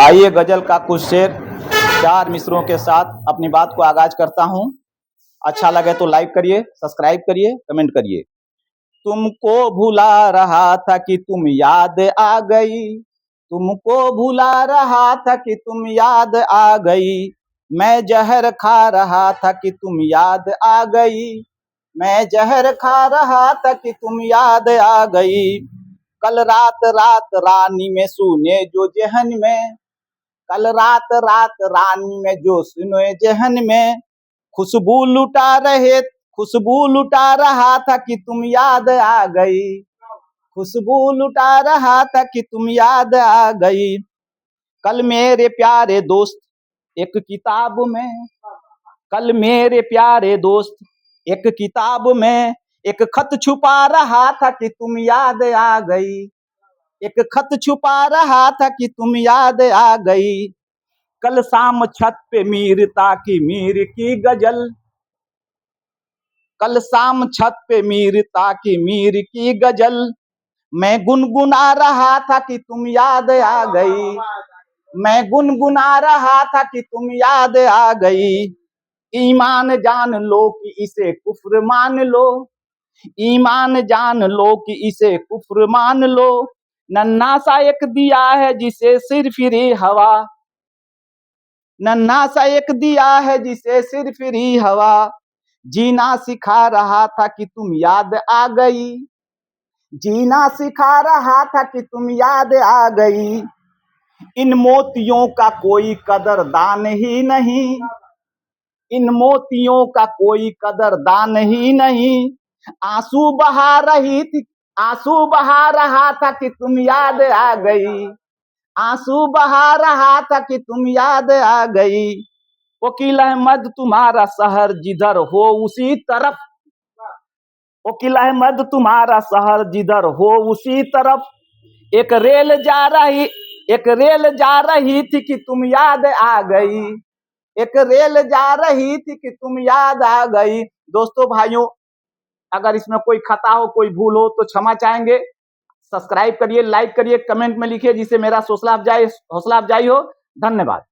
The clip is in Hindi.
आइए गजल का कुछ शेर चार मिसरों के साथ अपनी बात को आगाज करता हूँ। अच्छा लगे तो लाइक करिए, सब्सक्राइब करिए, कमेंट करिए। तुमको भुला रहा था कि तुम याद आ गई, तुमको भुला रहा था कि तुम याद आ गई। मैं जहर खा रहा था कि तुम याद आ गई, मैं जहर खा रहा था कि तुम याद आ गई। कल रात रात रानी में सुने जो जहन में, कल रात रात रानी में जो सुने जहन में। खुशबू लुटा रहे, खुशबू लुटा रहा था कि तुम याद आ गई, खुशबू लुटा रहा था कि तुम याद आ गई। कल मेरे प्यारे दोस्त एक किताब में, कल मेरे प्यारे दोस्त एक किताब में एक खत छुपा रहा था कि तुम याद आ गई, एक खत छुपा रहा था कि तुम याद आ गई। कल शाम छत पे मीर की गजल, कल शाम छत पे मीर की गजल मैं गुनगुना रहा था कि तुम याद आ गई, मैं गुनगुना रहा था कि तुम याद आ गई। ईमान जान लो कि इसे कुफ्र मान लो, ईमान जान लो कि इसे कुफ्र मान लो। नन्हा सा एक दिया है जिसे सिर फिरी हवा, नन्हा सा एक दिया है जिसे सिर फिरी हवा। जीना सिखा रहा था कि तुम याद आ गई, जीना सिखा रहा था कि तुम याद आ गई। इन मोतियों का कोई कदरदान ही नहीं, इन मोतियों का कोई कदरदान ही नहीं। आंसू बहा रही थी, आंसू बहा रहा था कि तुम याद आ गई, आंसू बहा रहा था कि तुम याद आ गई। वकील अहमद तुम्हारा शहर जिधर हो उसी तरफ, वकील अहमद तुम्हारा शहर जिधर हो उसी तरफ। एक रेल जा रही, एक रेल जा रही थी कि तुम याद आ गई, एक रेल जा रही थी कि तुम याद आ गई। दोस्तों भाइयों, अगर इसमें कोई खता हो, कोई भूल हो तो क्षमा चाहेंगे। सब्सक्राइब करिए, लाइक करिए, कमेंट में लिखिए जिससे मेरा हौसला अफजाई हो। धन्यवाद।